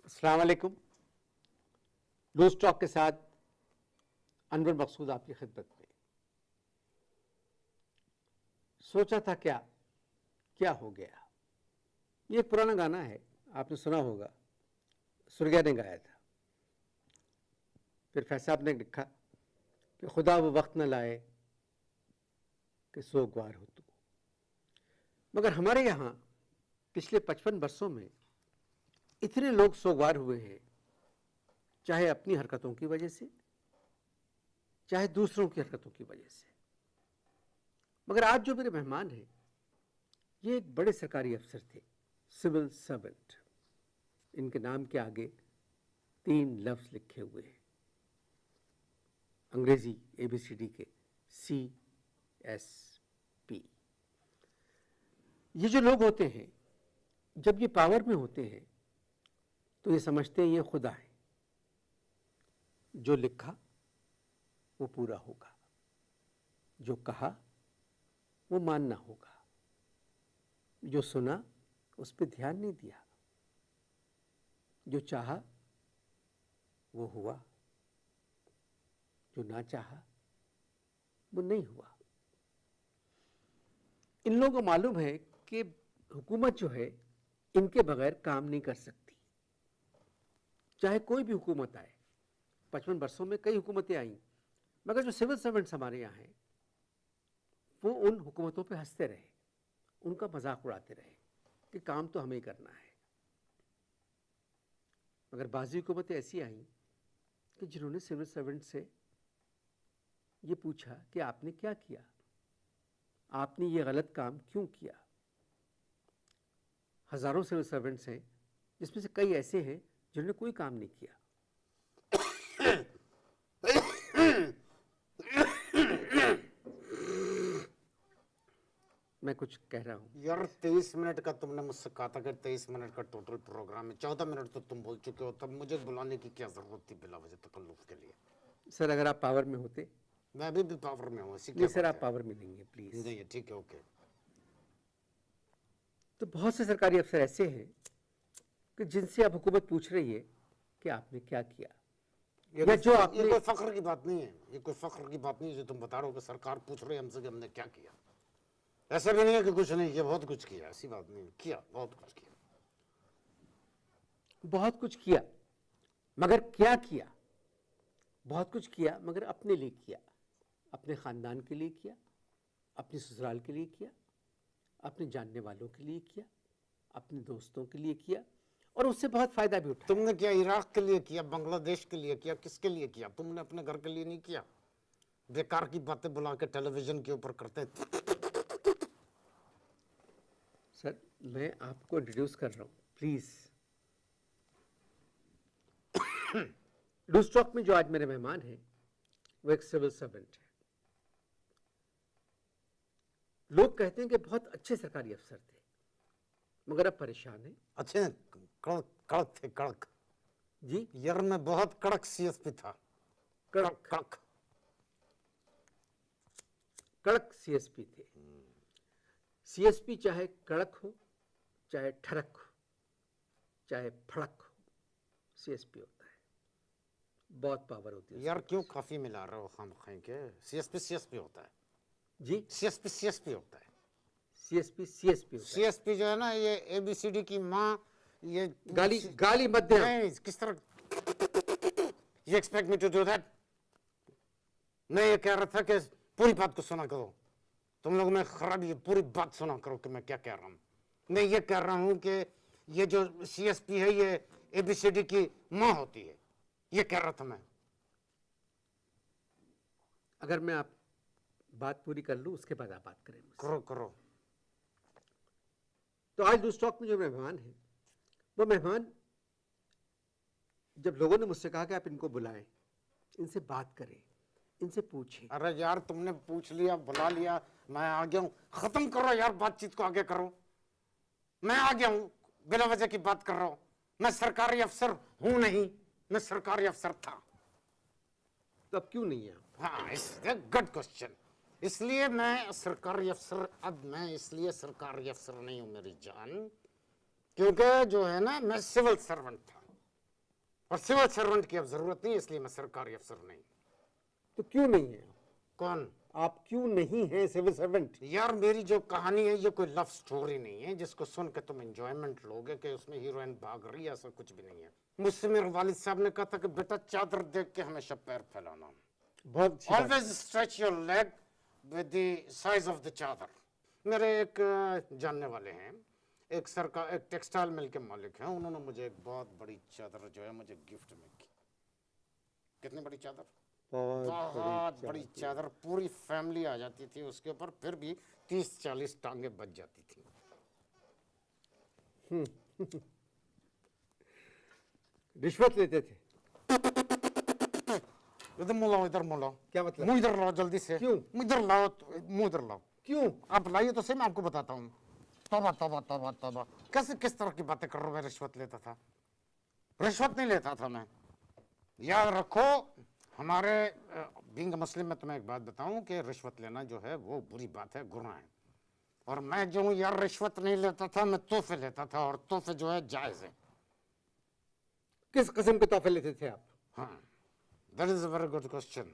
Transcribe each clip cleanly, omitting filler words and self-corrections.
अस्सलाम वालेकुम। Loose talk के साथ अनवर मकसूद आपकी खिदमत में। सोचा था क्या क्या हो गया। ये एक पुराना गाना है, आपने सुना होगा, सुरगया ने गाया था। फिर फैज साहब ने लिखा कि खुदा वो वक्त न लाए कि सोगवार हो तू। मगर हमारे यहाँ पिछले 55 वर्षों में इतने लोग सोगवार हुए हैं, चाहे अपनी हरकतों की वजह से, चाहे दूसरों की हरकतों की वजह से। मगर आज जो मेरे मेहमान हैं, ये एक बड़े सरकारी अफसर थे, सिविल सर्वेंट। इनके नाम के आगे 3 लफ्ज लिखे हुए हैं, अंग्रेजी ABCD के CSP। ये जो लोग होते हैं, जब ये पावर में होते हैं तो ये समझते हैं ये खुदा है, जो लिखा वो पूरा होगा, जो कहा वो मानना होगा, जो सुना उस पर ध्यान नहीं दिया, जो चाहा वो हुआ, जो ना चाहा वो नहीं हुआ। इन लोगों को मालूम है कि हुकूमत जो है इनके बगैर काम नहीं कर सकती, चाहे कोई भी हुकूमत आए। 55 वर्षों में कई हुकूमतें आई, मगर जो सिविल सर्वेंट्स हमारे यहाँ हैं वो उन हुकूमतों पे हंसते रहे, उनका मजाक उड़ाते रहे कि काम तो हमें ही करना है। मगर बाज़ी हुकूमतें ऐसी आई कि जिन्होंने सिविल सर्वेंट से ये पूछा कि आपने क्या किया, आपने ये गलत काम क्यों किया। हजारों सिविल सर्वेंट्स हैं जिसमें से कई ऐसे हैं जिन्होंने कोई काम नहीं किया। मैं कुछ कह रहा हूं यार 23 मिनट का तुमने मुझसे कहा था कि 23 मिनट का टोटल प्रोग्राम है, 14 मिनट तो तुम बोल चुके हो, तब मुझे बुलाने की क्या जरूरत थी बिला वजह तकल्लुफ के लिए। सर, अगर आप पावर में होते। मैं अभी भी पावर में हूँ। नहीं सर, आप पावर में नहीं है, प्लीज। नहीं है, ठीक है, ओके। तो बहुत से सरकारी अफसर ऐसे हैं कि जिनसे अब हुकूमत पूछ रही है कि आपने क्या किया। ये जो आपने, ये कोई फख्र की बात नहीं है, ये कोई फख्र की बात नहीं है जो तुम बता रहे हो कि सरकार पूछ रही है हमसे कि हमने क्या किया। ऐसा भी नहीं है कि कुछ नहीं किया, बहुत कुछ किया, ऐसी बात नहीं किया, बहुत कुछ किया। बहुत कुछ किया, मगर क्या किया। बहुत कुछ किया मगर अपने लिए किया, अपने खानदान के लिए किया, अपने ससुराल के लिए किया, अपने जानने वालों के लिए किया, अपने दोस्तों के लिए किया, और उससे बहुत फायदा भी उठाया। तुमने क्या इराक के लिए किया, बांग्लादेश के लिए किया, किसके लिए किया? तुमने अपने घर के लिए नहीं किया। बेकार की बातें बुला के टेलीविजन के ऊपर करते। सर, मैं आपको इंट्रोड्यूस कर रहा हूं, प्लीज। लूज टॉक में जो आज मेरे मेहमान हैं वो एक सिविल सर्वेंट है। लोग कहते हैं कि बहुत अच्छे सरकारी अफसर थे, मगर अब परेशान हैं। अच्छे कड़क कड़क थे, कड़क जी यार, मैं बहुत कड़क CSP था। कड़क कड़क कड़क CSP थे। CSP चाहे कड़क हो, चाहे ठड़क हो, चाहे फड़क हो, CSP होता है। बहुत पावर होती है यार। क्यों काफी मिला रहे हो खामखाई के? CSP होता है जी। CSP होता है। CSP होता है। CSP जो है ना, ये ABCD की माँ। ये गाली मत दे। किस तरह you expect me to do that? मैं ये कह रहा था कि पूरी बात को सुना करो। तुम लोग में खराबी है, पूरी बात सुना करो कि मैं क्या कह रहा हूँ। मैं ये कह रहा हूँ कि ये जो CSP है ये ABCD की माँ होती है, ये कह रहा था मैं। अगर मैं आप बात पूरी कर लूं उसके बाद आप बात करें मुझसे। करो करो। तो आज लूज टॉक में जो मेहमान हैं, वो मेहमान, जब लोगों ने मुझसे कहा कि आप इनको बुलाएं, इनसे बात करें, इनसे पूछें। अरे यार, तुमने पूछ लिया, बुला लिया, मैं आ गया हूँ। खत्म करो यार, बातचीत को आगे करो। मैं आ गया हूँ, बिना वजह की बात कर रहा हूँ। मैं सरकारी अफसर हूं नहीं, मैं सरकारी अफसर था। तो अब क्यों नहीं है? हाँ, गुड क्वेश्चन। इसलिए मैं सरकारी अफसर, अब मैं इसलिए सरकारी अफसर नहीं हूं मेरी जान, क्योंकि जो है ना, मैं सिविल सर्वेंट था। और सिविल सर्वेंट की अब जरूरत नहीं, इसलिए मैं सरकारी अफसर नहीं। तो क्यों नहीं है? कौन? आप क्यों नहीं हैं सिविल सर्वेंट? यार मेरी जो कहानी है ये कोई लव स्टोरी नहीं है जिसको सुन के तुम एंजॉयमेंट लोगे कि उसमें हीरोइन भाग रही है, ऐसा कुछ भी नहीं है। मुझसे मेरे वालिद साहब ने कहा था कि बेटा चादर देख के हमेशा पैर फैलाना, बहुत अच्छी बात। Always stretch your leg with the size of the चादर। मेरे एक जानने वाले हैं, एक टेक्सटाइल मिल के मालिक हैं, उन्होंने मुझे एक बहुत बड़ी चादर जो है मुझे गिफ्ट में की। कितनी बड़ी चादर? बहुत बड़ी चादर, पूरी फैमिली आ जाती थी उसके ऊपर, फिर भी 30-40 टांगे बच जाती थी। रिश्वत लेते थे? इधर मुँह लाओ, इधर मुँह लाओ। क्या मतलब? मुँह इधर लाओ जल्दी से। क्यों? इधर लाओ, मुँह इधर लाओ। क्यों? आप लाइए तो सही, मैं आपको बताता हूँ। तौबा तौबा तौबा तौबा, कैसे किस तरह की बातें कर रहा हूँ? मैं रिश्वत लेता था? रिश्वत नहीं लेता था मैं। याद रखो, हमारे बीइंग मुस्लिम में तुम्हें एक बात बताऊं कि रिश्वत लेना जो है वो बुरी बात है, गुनाह है। और मैं जो हूँ यार रिश्वत नहीं लेता था, मैं तोहफे लेता था, और तोहफे जो है जायज है। किस किस्म के तोहफे लेते थे आप? हाँ, that is a very good question.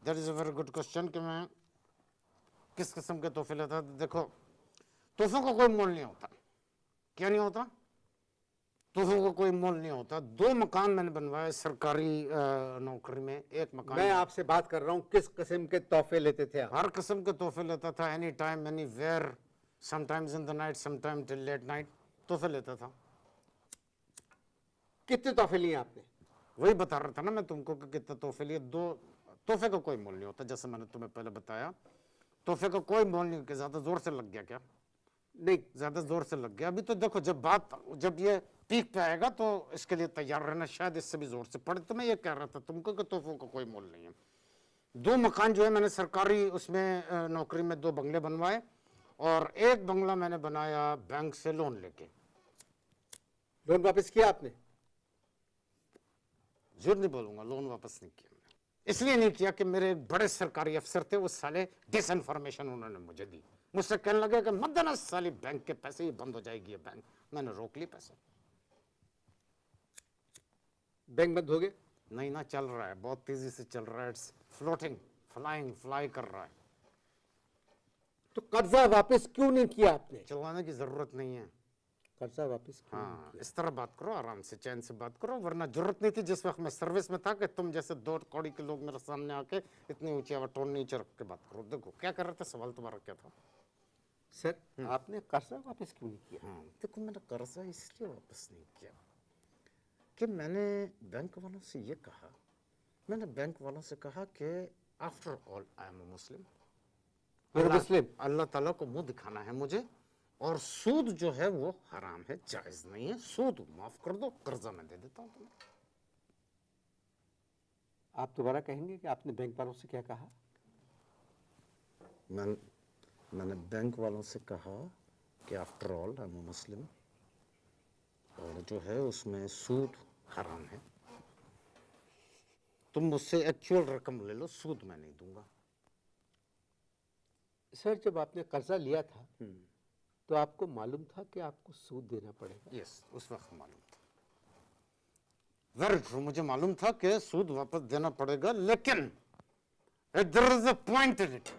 That is a very good question कि मैं किस किस्म के तोहफे लेता था। देखो, तोहफों का कोई मोल नहीं होता। क्या नहीं होता? तोहफों का कोई मोल नहीं होता। 2 मकान मैंने बनवाए सरकारी नौकरी में। एक मकान, मैं आपसे बात कर रहा हूँ, किस किस्म के तोहफे लेते थे आप? हर किस्म के तोहफे लेता था, any time any where, sometimes in the night, sometime till late night, तोहफे लेता था। कितने तोहफे लिए आपने? वही बता रहा था ना मैं तुमको कि कितने तोहफे लिए। 2 तोहफे का कोई मोल नहीं होता, जैसे मैंने तुम्हें पहले बताया। तोहफे का कोई मोल नहीं। कि ज्यादा जोर से लग गया क्या? नहीं, ज्यादा जोर से लग गया। अभी तो देखो, जब ये पीक पे आएगा तो इसके लिए तैयार रहना, शायद इससे भी जोर से पड़े। तो मैं ये कह रहा था तुमको कि तोहफों का कोई मोल नहीं है। 2 मकान जो है मैंने सरकारी उसमें नौकरी में 2 बंगले बनवाए, और एक बंगला मैंने बनाया बैंक से लोन लेके। लोन वापस किया आपने? झूठ नहीं बोलूंगा, लोन वापस नहीं किया। इसलिए नहीं किया कि मेरे एक बड़े सरकारी अफसर थे, वो साले डिसइंफॉर्मेशन उन्होंने मुझे दी। मुझसे कहने लगे कि मत देना साली बैंक के पैसे, ही बंद हो जाएगी ये बैंक। मैंने रोक लिए पैसे। बैंक बंद हो गए? नहीं ना, चल रहा है, बहुत तेजी से चल रहा है। इट्स फ्लोटिंग, फ्लाई कर रहा है। तो कर्जा वापस क्यों नहीं किया आपने? चलवाने की जरूरत नहीं है। कर्जा वापस क्यों नहीं हाँ, इस तरह बात करो, आराम से चैन से बात करो, वरना जरूरत नहीं थी जिस वक्त मैं सर्विस में था कि तुम जैसे 2 कौड़ी के लोग मेरे सामने आके इतनी ऊंची आवाज, टोन नीचे रख के बात करो। देखो क्या कर रहे थे, सवाल तुम्हारा क्या था? सर, आपने कर्जा वापस क्यों नहीं किया? हाँ, देखो मैंने कर्जा इसलिए वापस नहीं किया कि मैंने बैंक वालों से ये कहा, मैंने बैंक वालों से कहा कि after all I am a Muslim. मुस्लिम? अल्लाह ताला को मुंह दिखाना है मुझे, और सूद जो है वो हराम है, जायज नहीं है। सूद माफ कर दो, कर्जा मैं दे देता हूँ तुम्हें। आप दोबारा कहेंगे कि आपने बैंक वालों से क्या कहा? मैंने बैंक वालों से कहा कि after all I am a Muslim, और जो है उसमें सूद हराम है। तुम मुझसे एक्चुअल रकम ले लो, सूद मैं नहीं दूंगा। सर, जब आपने कर्जा लिया था तो आपको मालूम था कि आपको सूद देना पड़ेगा? यस, उस वक्त मालूम था। वेरी ट्रू, मुझे मालूम था कि सूद वापस देना पड़ेगा, लेकिन there is a point in it.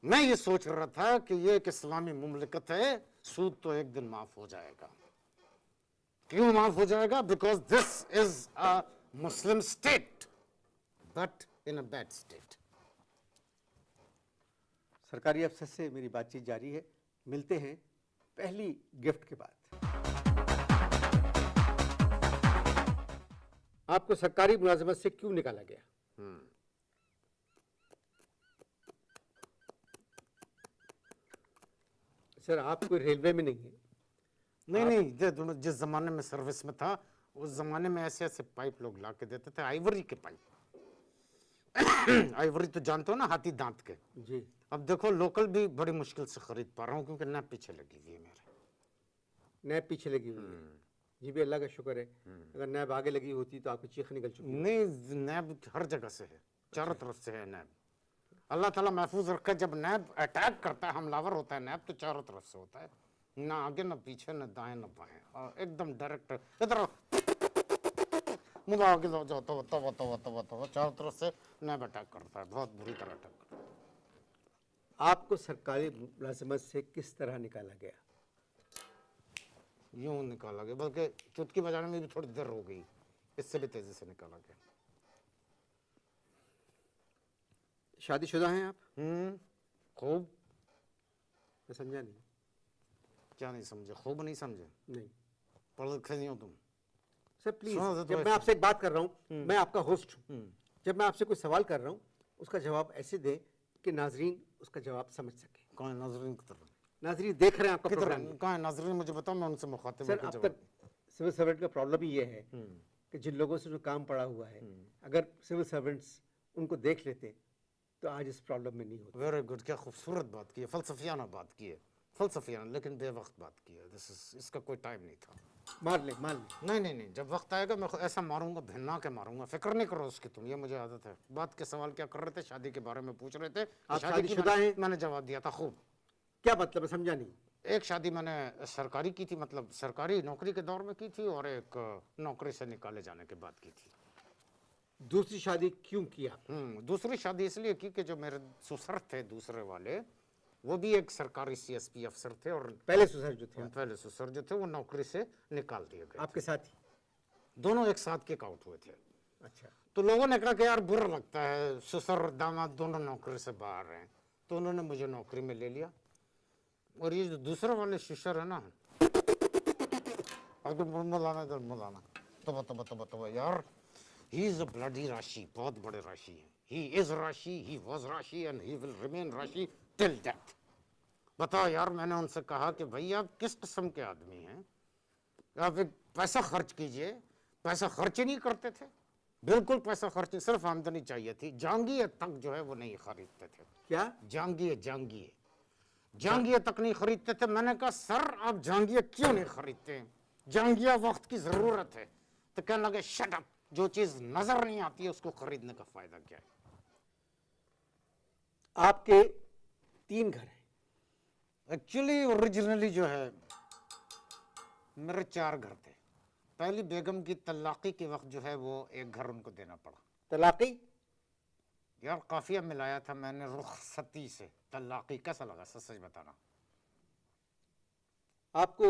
मैं ये सोच रहा था कि ये एक इस्लामी मुमलिकत है, सूद तो एक दिन माफ हो जाएगा। क्यों माफ हो जाएगा? Because this is a Muslim state, but in a bad state. सरकारी अफसर से मेरी बातचीत जारी है, मिलते हैं पहली गिफ्ट के बाद। आपको सरकारी मुलाजमत से क्यों निकाला गया? सर, आप कोई रेलवे में नहीं है। नहीं, जिस जमाने में सर्विस में था उस जमाने में ऐसे ऐसे पाइप लोग ला के देते थे, आइवरी के पाइप। आइवरी तो जानते हो ना, हाथी दांत के। जी। अब देखो, लोकल भी बड़ी मुश्किल से खरीद पा रहा हूँ क्योंकि नैब पीछे लगी हुई है मेरे। नैब पीछे लगी हुई है? जी भी, अल्लाह का शुक्र है। अगर नैब आगे लगी होती तो आपकी चीख निकल चुकी। नहीं, नैब हर जगह से है, चारों तरफ से है नैब। अल्लाह ताला महफूज रखे। जब नैब अटैक करता है, हमलावर होता है नैब, तो चारों तरफ से होता है, ना आगे ना पीछे, ना दाएं ना बाएं, और एकदम डायरेक्ट। इधर मुझे आगे लो जाओ तो चारों तरफ से नैब अटैक करता है, बहुत बुरी तरह अटैक करता है। आपको सरकारी मुलाजिमत से किस तरह निकाला गया? यूं निकाला गया, बल्कि चुटकी बजाने में भी थोड़ी देर हो गई, इससे भी तेजी से निकाला गया। शादीशुदा हैं आप? खूब। मैं समझा नहीं। क्या नहीं समझे? खूब नहीं समझे? नहीं पढ़ लिखे नहीं हो तुम? सर प्लीज, सुनो तो जब ऐसे- मैं आपसे एक बात कर रहा हूँ, मैं आपका होस्ट हूँ, जब मैं आपसे कोई सवाल कर रहा हूँ उसका जवाब ऐसे दे कि नाजरीन उसका जवाब समझ सके। कहाँ है नाजरीन की तरफ? नाजरीन देख रहे हैं आपका किधर प्रोग्राम। कहाँ है नाजरीन? मुझे बताओ, मैं उनसे मुखातिब सर होकर अब जवाब तक सिविल सर्वेंट का प्रॉब्लम ही ये है कि जिन लोगों से जो काम पड़ा हुआ है, अगर सिविल सर्वेंट्स उनको देख लेते तो आज इस प्रॉब्लम में नहीं होते। वेरी गुड, क्या खूबसूरत बात की है, फलसफियाना बात की है, फलसफियाना लेकिन बेवक्त बात की है। इसका कोई टाइम नहीं था। मार ले। नहीं, जब वक्त आएगा मैं ऐसा मारूंगा, भिन्ना के मारूंगा, फिक्र नहीं करो उसकी तुम, ये मुझे आदत है। बात के सवाल क्या कर रहे थे? शादी के बारे में पूछ रहे थे। आप शादी की शादीशुदा हैं? मैंने जवाब दिया था। खूब। क्या मतलब है, समझा नहीं। एक शादी मैंने सरकारी की थी, मतलब सरकारी नौकरी के दौर में की थी, और एक नौकरी से निकाले जाने के बाद की थी। दूसरी शादी क्यों किया? दूसरी शादी इसलिए की कि जो मेरे ससुर थे दूसरे वाले, वो भी एक सरकारी CSP अफसर थे, और पहले ससुर जो थे पहले ससुर जो थे वो नौकरी से निकाल दिए गए। आपके साथ ही? दोनों एक साथ किक आउट हुए थे। अच्छा। तो लोगों ने कहा कि यार बुरा लगता है, ससुर दामाद दोनों नौकरी से बाहर हैं, तो उन्होंने मुझे नौकरी में ले लिया। और ये जो दूसरे वाले ससुर है ना, अगर मुलाना तो यार, ही इज अ ब्लडी राशि, बहुत बड़े राशि है। ही इज राशि, ही वाज राशि, एंड ही विल रिमेन राशि टिल डेथ। बताओ यार, मैंने उनसे कहा कि भाई आप किस किस्म के आदमी हैं, आप एक पैसा खर्च कीजिए। पैसा खर्च ही नहीं करते थे, बिल्कुल पैसा खर्च नहीं, सिर्फ आमदनी चाहिए थी। जांगिए तक जो है वो नहीं खरीदते थे। क्या? जांगिए तक नहीं खरीदते थे। मैंने कहा सर आप जांगिए क्यों नहीं खरीदते हैं? जांगिया वक्त की जरूरत है। तो कहने लगे शट अप, जो चीज नजर नहीं आती है उसको खरीदने का फायदा क्या है? आपके 3 घर हैं। एक्चुअली ओरिजिनली जो है मेरे 4 घर थे। पहली बेगम की तलाकी के वक्त जो है वो एक घर उनको देना पड़ा। तलाकी? यार काफिया मिलाया था मैंने रुखसती से। तलाकी कैसा लगा? सच सच बताना। आपको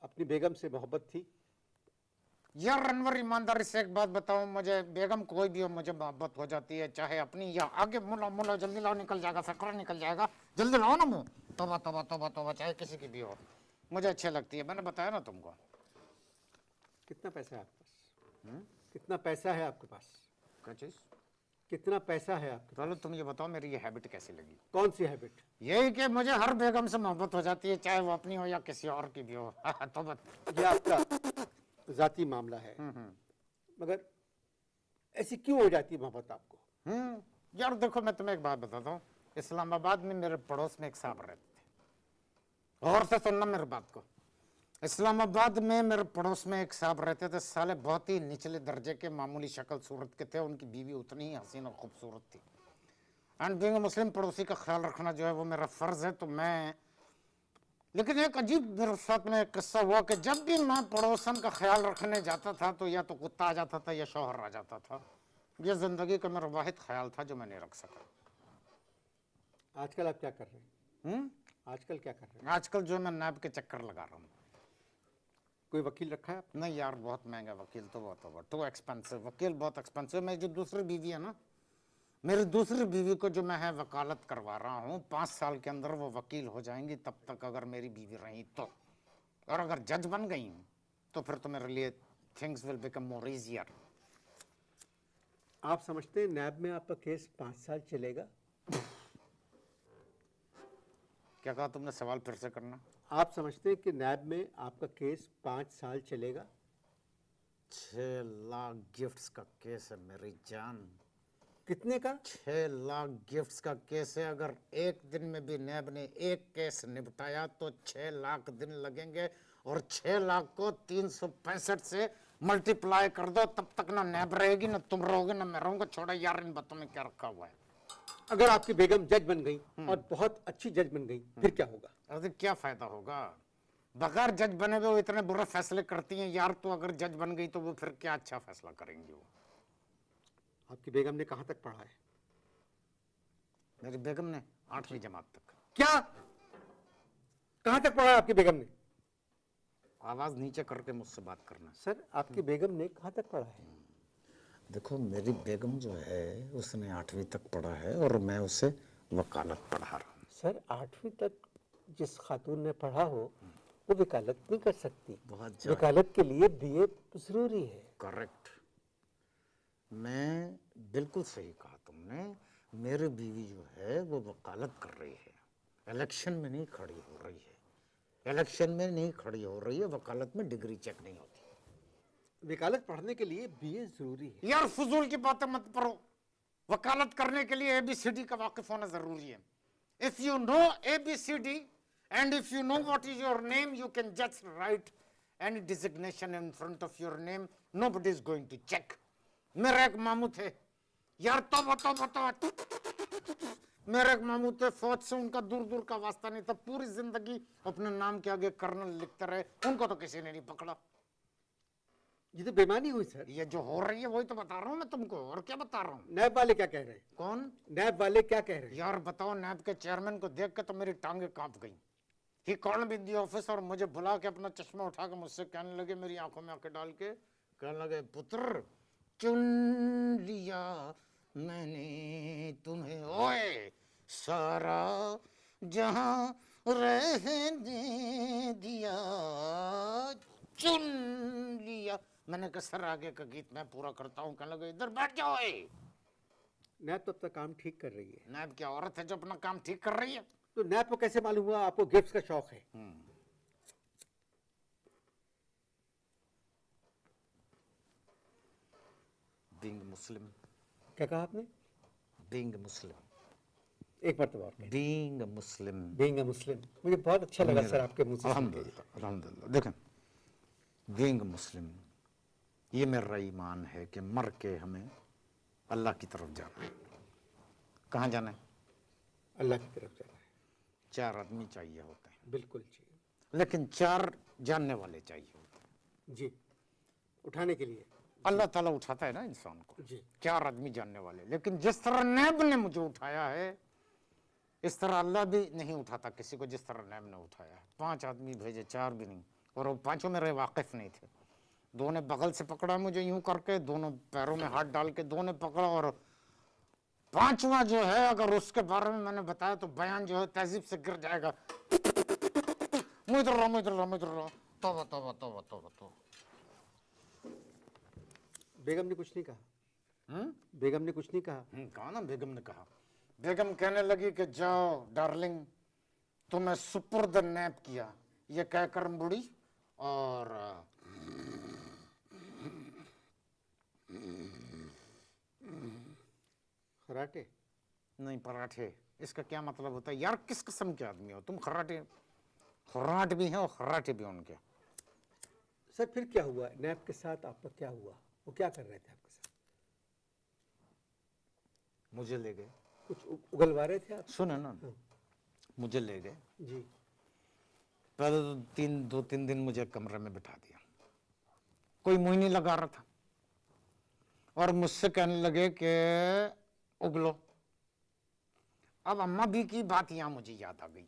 अपनी बेगम से मोहब्बत थी? यार अनवर, ईमानदारी से एक बात बताऊं, मुझे बेगम कोई भी हो मुझे मोहब्बत हो जाती है, चाहे अपनी या आगे। मुला जल्दी लाओ, निकल जाएगा, सकरा निकल जाएगा, जल्दी लाओ ना मुंह। तोबा, चाहे किसी की भी हो, मुझे अच्छी लगती है। मैंने बताया ना तुमको। कितना पैसा है आपके पास? कितना पैसा है आपके पास? क्या चीज? कितना पैसा है आपके पास? चलो तुम ये बताओ, मेरी ये हैबिट कैसी लगी? कौन सी हैबिट? यही कि मुझे हर बेगम से मोहब्बत हो जाती है, चाहे वो अपनी हो या किसी और की भी हो। तोबा। ये आपका जाती मामला है, मगर ऐसी क्यों हो जाती है मोहब्बत आपको? यार देखो, मैं तुम्हें एक बात बताता हूँ। इस्लामाबाद में मेरे पड़ोस में एक साहब रहते थे। और से सुनना मेरी बात को। इस्लामाबाद में मेरे पड़ोस में एक साहब रहते थे। साले बहुत ही निचले दर्जे के, मामूली शक्ल सूरत के थे। उनकी बीवी उतनी ही हसीन और खूबसूरत थी। एंड बीइंग अ मुस्लिम, पड़ोसी का ख्याल रखना जो है वो मेरा फर्ज है। तो मैं, लेकिन एक अजीब मेरे साथ में एक किस्सा हुआ कि जब भी मैं पड़ोसन का ख्याल रखने जाता था तो या तो कुत्ता आ जाता था या शौहर आ जाता था। ये जिंदगी का मेरा वाहिद ख्याल था जो मैं नहीं रख सका। आजकल आप क्या कर रहे हैं? आजकल क्या कर रहे हैं? आजकल जो मैं नैब के चक्कर लगा रहा हूँ। कोई वकील रखा है आपने? नहीं यार, बहुत महंगा वकील, तो बहुत टू एक्सपेंसिव। वकील बहुत एक्सपेंसिव। मैं जो दूसरी बीवी है ना, मेरी दूसरी बीवी को जो मैं है वकालत करवा रहा हूँ, 5 साल के अंदर वो वकील हो जाएंगी। तब तक अगर मेरी बीवी रही तो, और अगर जज बन गई तो फिर तो मेरे लिए things will become more easier. आप समझते हैं नैब में आपका केस 5 साल चलेगा? क्या कहा तुमने? सवाल फिर से करना। आप समझते हैं कि नैब में आपका केस 5 साल चलेगा? 6 लाख गिफ्ट्स का केस है मेरी जान। कितने का? 6 लाख गिफ्ट्स का केस है। अगर एक दिन में भी नैब ने एक केस निपटाया तो 6 लाख दिन लगेंगे, और 6 लाख को 365 से मल्टीप्लाई कर दो, तब तक ना नैब रहेगी, ना तुम रहोगे, ना मैं रहूंगा। छोड़ो यार, इन बातों में क्या रखा हुआ है। अगर आपकी बेगम जज बन गई और बहुत अच्छी जज बन गई, फिर क्या होगा? अरे क्या फायदा होगा? बगैर जज बने हुए वो इतने बुरे फैसले करती हैं यार। तो अगर जज बन गई तो वो फिर क्या अच्छा फैसला करेंगी वो। आपकी बेगम ने कहाँ तक पढ़ा है? मेरी बेगम ने 8वीं जमात तक। क्या? कहाँ तक पढ़ा है आपकी बेगम ने? आवाज नीचे करके मुझसे बात करना। सर, आपकी बेगम ने कहाँ तक पढ़ा है? देखो मेरी बेगम जो है उसने 8वीं तक पढ़ा है और मैं उसे वकालत पढ़ा रहा हूँ। सर, 8वीं तक जिस खातून ने पढ़ा हो वो वकालत नहीं कर सकती। बहुत ज्यादा। वकालत के लिए बीए जरूरी है। करेक्ट, मैं बिल्कुल सही कहा तुमने। मेरी बीवी जो है वो वकालत कर रही है, इलेक्शन में नहीं खड़ी हो रही है। इलेक्शन में नहीं खड़ी हो रही है, वकालत में डिग्री चेक नहीं होती। वकालत पढ़ने के लिए बीए जरूरी है। यार फजूल की बातें मत करो। वकालत करने के लिए ABCD का वाकिफ होना जरूरी है। If you know ABCD and if you know what is your name, you can just write any designation in front of your name. Nobody is going to check. मेरे एक मामू थे यार, तो मेरे एक मामू थे, फौज से उनका दूर दूर का वास्ता नहीं था। पूरी जिंदगी अपने नाम के आगे कर्नल लिखते रहे, उनको तो किसी ने नहीं पकड़ा। ये तो बेईमानी हुई सर। ये जो हो रही है वही तो बता रहा हूँ मैं तुमको, और क्या बता रहा हूँ। नैब वाले क्या कह रहे हैं? कौन? नैब वाले क्या कह रहे हैं? यार बताओ, नैब के चेयरमैन को देख के तो मेरी टांगे कांप गई। He called me in the office और मुझे बुला के अपना चश्मा उठा के मुझसे कहने लगे, मेरी आंखों में आंखें डाल के कहने लगे, पुत्र चुन लिया मैंने तुम्हें, ओए सारा जहां रहने दिया, चुन लिया। मैंने कहा सर आगे का गीत मैं पूरा करता हूँ। कहने लगे इधर बैठ जाओ। नैब तो अपना काम ठीक कर रही है। नैब क्या औरत है जो अपना काम ठीक कर रही है? तो नैब को कैसे मालूम हुआ आपको गिफ्ट का शौक है? बीइंग मुस्लिम। क्या कहा आपने? बीइंग मुस्लिम। एक बार तो और बीइंग मुस्लिम। बीइंग अ मुस्लिम, मुझे बहुत अच्छा लगा सर आपके मुंह से सुन के। अल्हम्दुलिल्लाह अल्हम्दुलिल्लाह। देखें, बीइंग मुस्लिम ये मेरा ईमान है कि मर के हमें अल्लाह की तरफ जाना है। कहाँ जाना है? अल्लाह की तरफ जाना है। 4 आदमी चाहिए होते हैं, बिल्कुल जी। लेकिन 4 जानने वाले चाहिए होते हैं। जी, उठाने के लिए अल्लाह ताला उठाता है ना इंसान को। जी। 4 आदमी जानने वाले। लेकिन जिस तरह नैब ने मुझे उठाया है, इस तरह अल्लाह भी नहीं उठाता किसी को जिस तरह नैब ने उठाया है। 5 आदमी भेजे, 4 भी नहीं, और वो 5 मेरे वाकिफ नहीं थे। 2 ने बगल से पकड़ा मुझे यूं करके, दोनों पैरों में हाथ डाल के 2 ने पकड़ा, और 5वां जो है अगर उसके बारे में मैंने बताया तो बयान जो है तहजीब से गिर जाएगा। मुझे तौबा तौबा तौबा तौबा। बेगम ने कुछ नहीं कहा? बेगम ने कुछ नहीं कहा? कहा ना, बेगम ने कहा। बेगम कहने लगी कि जाओ डार्लिंग, तुम्हें सुपुर्द नैब किया, ये कहकर मुड़ी और खराटे? नहीं, पराठे। इसका क्या मतलब होता है यार? किस किस्म के आदमी हो तुम? खराटे, खराट भी हैं और खराटे भी उनके। सर फिर क्या हुआ नैब के साथ? आपका क्या हुआ? वो क्या कर रहे थे आपके साथ? मुझे ले गए। कुछ उगलवा रहे थे आप? सुने ना, मुझे ले गए जी। पहले तो 2-3 दिन मुझे कमरे में बिठा दिया, कोई मुंह नहीं लगा रहा था, और मुझसे कहने लगे कि उगलो। अब अम्मा भी की बात यहां मुझे याद आ गई।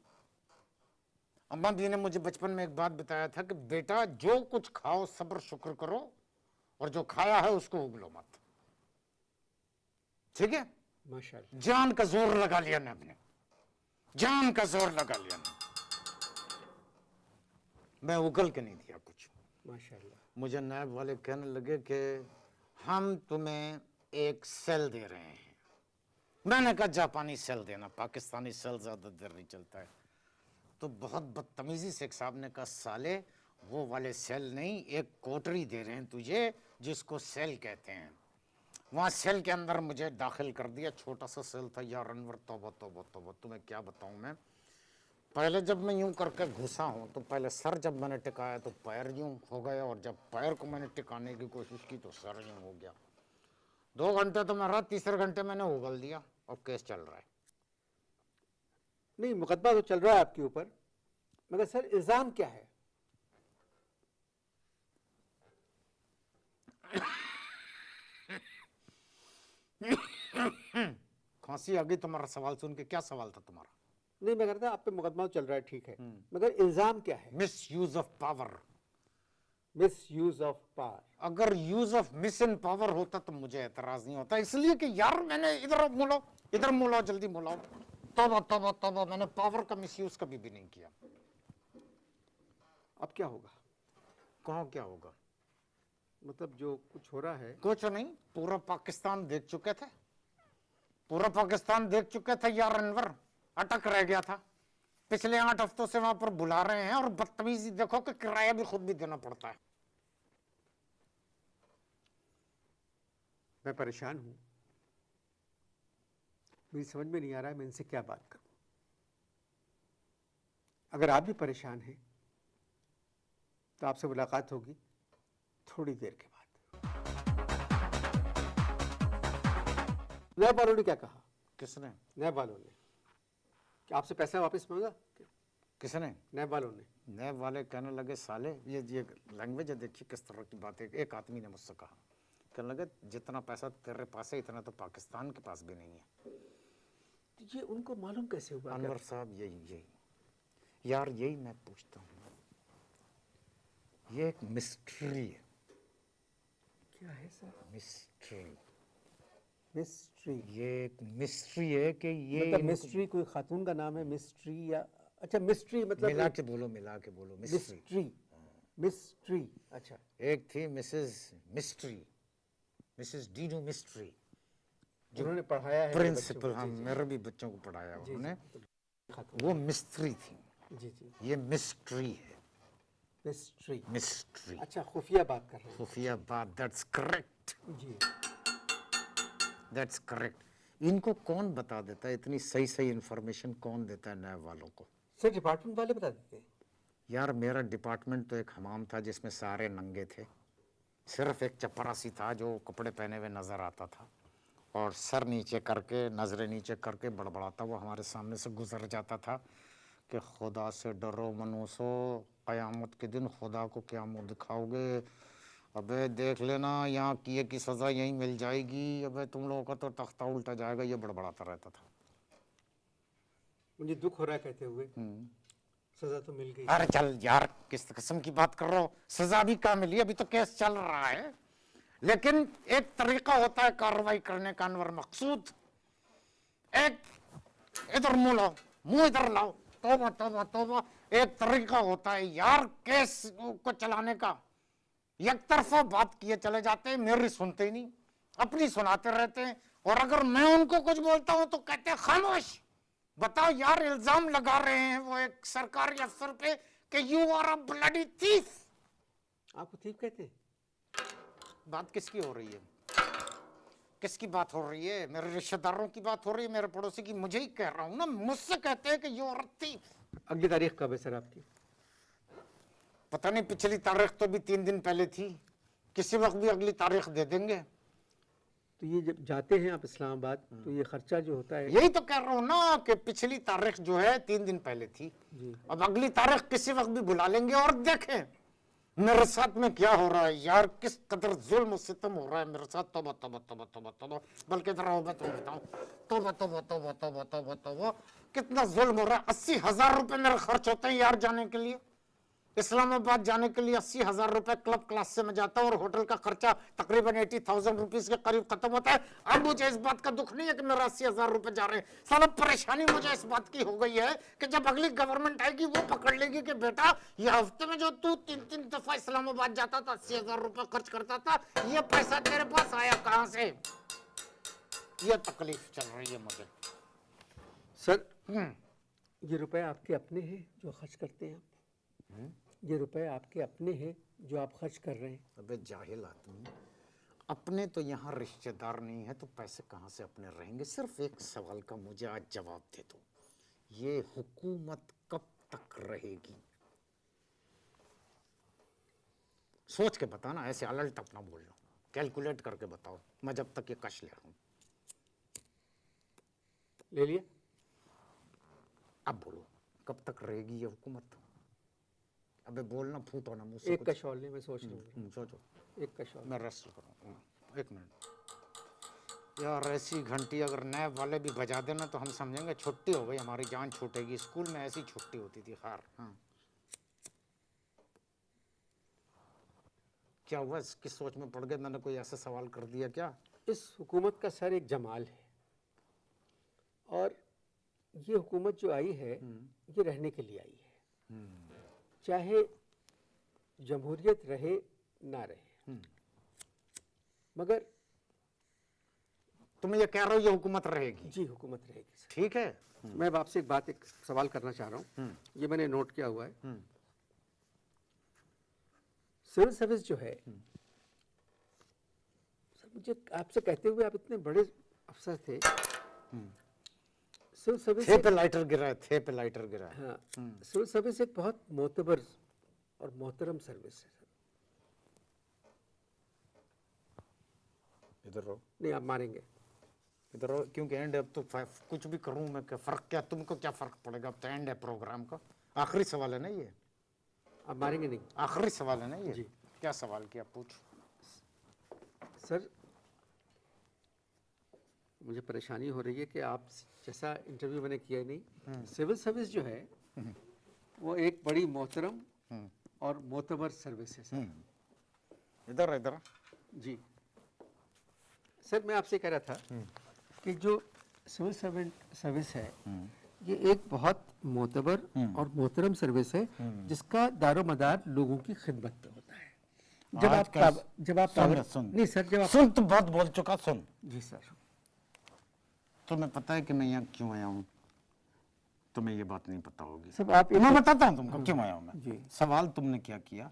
अम्मा भी ने मुझे बचपन में एक बात बताया था कि बेटा जो कुछ खाओ सब्र शुक्र करो, और जो खाया है उसको उगलो मत। ठीक है? माशाल्लाह। जान का जोर लगा लिया ने, अपने जान का जोर लगा लिया ने। मैं उगल के नहीं दिया कुछ। माशाल्लाह। मुझे नैब वाले कहने लगे कि हम तुम्हें एक सेल दे रहे हैं। मैंने कहा जापानी सेल देना, पाकिस्तानी सेल ज्यादा देर नहीं चलता है। तो बहुत बदतमीजी से एक साहब ने कहा, साले वो वाले सेल नहीं, एक कोटरी दे रहे हैं तुझे जिसको सेल कहते हैं। वहां सेल के अंदर मुझे दाखिल कर दिया। छोटा सा सेल था यार अनवर, तौबा तौबा तौबा। तुम्हें क्या बताऊं मैं, पहले जब मैं यूं करके घुसा हूं तो पहले सर जब मैंने टिकाया तो पैर यूं हो गया, और जब पैर को मैंने टिकाने की कोशिश की तो सर यूं हो गया। 2 घंटे तो मैं रहा, तीसरे घंटे मैंने उगल दिया और केस चल रहा है। नहीं, मुकदमा तो चल रहा है आपके ऊपर, मगर सर इल्जाम क्या है? फांसी आ गई तुम्हारा सवाल सुन के। क्या सवाल था तुम्हारा? नहीं, मैं कहता आप पे मुकदमा चल रहा है, ठीक है, मगर इल्जाम क्या है? Misuse of power. Misuse of power. अगर use of miss in power होता तो मुझे एतराज नहीं होता, इसलिए कि यार मैंने इधर मोड़ो, इधर मोड़ो, जल्दी मोड़ो। तौबा तौबा तौबा, मैंने पावर का मिस यूज कभी भी नहीं किया। अब क्या होगा? कहाँ क्या होगा? मतलब जो कुछ हो रहा है, कुछ नहीं, पूरा पाकिस्तान देख चुके थे, पूरा पाकिस्तान देख चुके थे यार। अनवर अटक रह गया था, पिछले 8 हफ्तों से वहां पर बुला रहे हैं, और बदतमीजी देखो कि किराया भी खुद भी देना पड़ता है। मैं परेशान हूं, मुझे समझ में नहीं आ रहा है मैं इनसे क्या बात करूं। अगर आप भी परेशान हैं तो आपसे मुलाकात होगी थोड़ी देर के बाद। नैब वालों ने क्या कहा? किसने? नैब वालों ने कि आपसे पैसा वापस मांगा? किसने? नैब वालों ने। नैब वाले कहने लगे साले, ये लैंग्वेज है, देखिए किस तरह की बात है। एक आदमी ने मुझसे कहा, कहने लगे जितना पैसा तेरे पास है इतना तो पाकिस्तान के पास भी नहीं है। ये उनको मालूम कैसे हुआ? अनवर साहब यही यार, यही मैं पूछता हूँ, ये एक मिस्ट्री है। क्या है सर? मिस्ट्री। मिस्ट्री? ये एक मिस्ट्री है कि ये मतलब मिस्ट्री कोई खातून का नाम है मिस्ट्री? या अच्छा, मिस्ट्री मतलब मिला के बोलो, मिला के बोलो। Mystery, mystery, mystery. अच्छा, एक थी Mrs mystery, Mrs Dinu mystery, जिन्होंने पढ़ाया है प्रिंसिपल। हाँ, मेरे भी बच्चों को पढ़ाया उन्होंने, वो मिस्ट्री थी। जी जी, ये मिस्ट्री है, मिस्ट्री। मिस्ट्री। अच्छा, खुफिया बात कर रहे हैं। खुफिया बात, दैट्स करेक्ट, जी, दैट्स करेक्ट। इनको कौन बता देता है इतनी सही सही इंफॉर्मेशन? कौन देता है नैब वालों को? सर डिपार्टमेंट वाले बता देते हैं। यार मेरा डिपार्टमेंट तो एक हमाम था जिसमें सारे नंगे थे, सिर्फ एक चपरासी था जो कपड़े पहने हुए नजर आता था, और सर नीचे करके, नजरें नीचे करके बड़बड़ाता वो हमारे सामने से गुजर जाता था कि खुदा से डरो मनुष्यो, क़यामत के दिन खुदा को क्या मुंह दिखाओगे, अबे देख लेना यहाँ किए की सज़ा यहीं मिल जाएगी, अबे तुम लोगों का तो तख्ता उल्टा जाएगा, ये बड़बड़ाता रहता था। मुझे दुख हो रहा है कहते हुए, सजा तो मिल गई। अरे चल यार, किस किस्म की बात कर रहे हो? सजा भी कहाँ मिली, अभी तो केस चल रहा है। लेकिन एक तरीका होता है कार्रवाई करने का अनवर मकसूद। एक इधर मुंह लाओ, मुंह इधर लाओ, तौबा तौबा तौबा। एक तरीका होता है यार केस को चलाने का। एक तरफा बात किए चले जाते हैं, मेरी सुनते ही नहीं, अपनी सुनाते रहते हैं, और अगर मैं उनको कुछ बोलता हूं तो कहते हैं खामोश। बताओ यार, इल्जाम लगा रहे हैं वो एक सरकारी अफसर पे कि you are a bloody thief. आपको थीफ कहते हैं? बात किसकी हो रही है? किसकी बात हो रही है? मेरे रिश्तेदारों की बात हो रही है, मेरे पड़ोसी की? मुझे ही कह रहा हूं ना, मुझसे कहते हैं कि यू आर अ थीफ। अगली तारीख कब है सर आपकी? पता नहीं, पिछली तारीख तो भी 3 दिन पहले थी, किसी वक्त भी अगली तारीख दे देंगे। तो ये जब जाते हैं आप इस्लामाबाद तो ये खर्चा जो होता है? यही तो कह रहा हूँ ना कि पिछली तारीख जो है 3 दिन पहले थी, अब अगली तारीख किसी वक्त भी बुला लेंगे। और देखें मेरे साथ में क्या हो रहा है यार, किस कदर जुल्म सितम हो रहा है मेरे साथ। तौबा तौबा तौबा तौबा तौबा। बल्कि इधर आओ, मैं तुम्हें बताऊं, तौबा तौबा तौबा तौबा तौबा तौबा, कितना जुल्म हो रहा है। 80,000 रुपए मेरे खर्च होते हैं यार जाने के लिए, इस्लामाबाद जाने के लिए 80,000 रुपए क्लब क्लास से मैं जाता हूँ, और होटल का खर्चा तकरीबन 80,000 रुपीज के करीब खत्म होता है। अब मुझे इस बात का दुख नहीं है कि मेरा 80,000 रुपए जा रहे हैं। साला परेशानी मुझे इस बात की हो गई है कि जब अगली गवर्नमेंट आएगी वो पकड़ लेगी कि बेटा ये हफ्ते में जो तू 3-3 दफा इस्लामाबाद जाता था, 80,000 रुपए खर्च करता था, ये पैसा तेरे पास आया कहाँ से? ये तकलीफ चल रही है मुझे। सर ये रुपए आपके अपने हैं जो खर्च करते हैं आप? ये रुपए आपके अपने हैं जो आप खर्च कर रहे हैं? अबे जाहिल आदमी, अपने तो यहाँ रिश्तेदार नहीं है तो पैसे कहाँ से अपने रहेंगे? सिर्फ एक सवाल का मुझे आज जवाब दे दो, ये हुकूमत कब तक रहेगी? सोच के बताना, ऐसे अलल्ट अपना बोलना, कैलकुलेट करके बताओ, मैं जब तक ये कश ले रहा हूँ। ले लिया? अब बोलो कब तक रहेगी ये हुकूमत? अबे बोलना, फूटो ना मुझसे। एक कश और ले, मैं सोच रहा हूँ। सोचो, एक कश और। मैं रेस्ट करूँ 1 मिनट। यार ऐसी घंटी अगर नैब वाले भी बजा देना तो हम समझेंगे छुट्टी हो गई, हमारी जान छूटेगी। स्कूल में ऐसी छुट्टी होती थी। खैर हाँ, क्या हुआ? इसकी सोच में पड़ गए, मैंने कोई ऐसा सवाल कर दिया क्या? इस हुकूमत का सर एक जमाल है, और ये हुकूमत जो आई है ये रहने के लिए आई है, चाहे जमहूरियत रहे ना रहे। मगर तुम ये कह रहे हो ये हुकूमत रहेगी? जी हुकूमत रहेगी सर। ठीक है। मैं अब आपसे एक सवाल करना चाह रहा हूँ, ये मैंने नोट किया हुआ है। सिविल सर्विस जो है सर, मुझे आपसे कहते हुए, आप इतने बड़े अफसर थे, सिविल सर्विस थे पे लाइटर गिरा है, थे पे लाइटर गिरा है। हाँ, सिविल सर्विस एक बहुत मोतबर और मोहतरम सर्विस है सर। इधर रहो, नहीं आप मारेंगे। इधर रहो, क्योंकि एंड अब तो कुछ भी करूं मैं, क्या फर्क, क्या तुमको क्या फर्क पड़ेगा? अब तो एंड है प्रोग्राम का। आखिरी सवाल है ना ये? आप मारेंगे नहीं? आखिरी सवाल है ना ये? जी। क्या सवाल किया, पूछ। सर मुझे परेशानी हो रही है कि आप जैसा इंटरव्यू मैंने किया नहीं। सिविल सर्विस जो है वो एक बड़ी मोहतरम और मोतबर सर्विस है सर। इधर इधर। जी सर, मैं आपसे कह रहा था कि जो सिविल सर्विस है ये एक बहुत मोतबर और मोहतरम सर्विस है, जिसका दारोमदार लोगों की खिदमत पे होता है। जब आप सुन। नहीं सर, जब आप सुन, तू बहुत बोल चुका, सुन। जी सर। तुम्हें पता है कि मैं यहाँ क्यों आया हूँ? तुम्हें ये बात नहीं पता होगी। सब आप मैं बताता हूँ तुमको क्यों आया हूँ मैं। जी। सवाल तुमने क्या किया?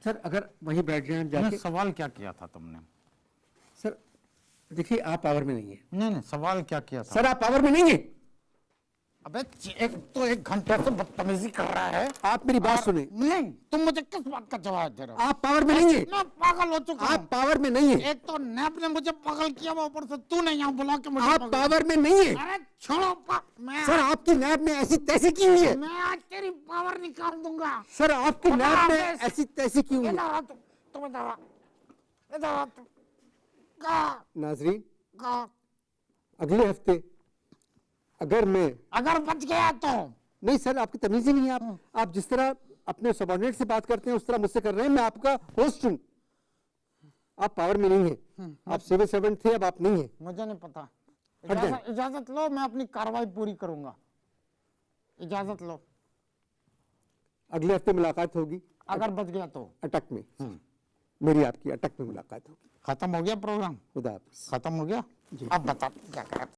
सर अगर वहीं बैठ जाए हम जाके। सवाल क्या किया था तुमने? सर देखिए, आप पावर में नहीं है। नहीं, सवाल क्या किया था? सर आप पावर में नहीं है। अबे एक घंटे से बदतमीजी कर रहा है। आप मेरी बात सुने। नहीं, तुम मुझे किस बात का जवाब दे रहे हो? आप पावर में नहीं है। मैं पागल हो चुका हूं। आप पावर में नहीं है। एक तो नैप ने मुझे पागल किया, वो ऊपर से तूने यहाँ बुला के मुझे आप पावर में नहीं है। अरे छोड़ो, मैं सर आपकी नैब में ऐसी तैसी की हुई है। मैं आज तेरी पावर निकाल दूंगा। सर आपकी नैब में ऐसी तैसी की हुई है। तुम इधर नाजरीन, अगले हफ्ते अगर बच गया तो। नहीं सर, आपकी तमीज ही नहीं है। आप जिस तरह अपने सबॉर्डिनेट से बात करते हैं उस तरह मुझसे कर रहे हैं। मैं आपका होस्ट हूं। आप पावर में नहीं है। आप सिविल सर्वेंट थे, अब आप नहीं है। मुझे नहीं पता। हट जाए। इजाजत लो, मैं अपनी कार्रवाई पूरी करूंगा। इजाजत लो। अगले हफ्ते मुलाकात होगी अगर बच गया तो। अटक में। मेरी आपकी अटक में मुलाकात होगी। खत्म हो गया प्रोग्राम? खुदा हाफिज। खत्म हो गया? अब बता क्या करा।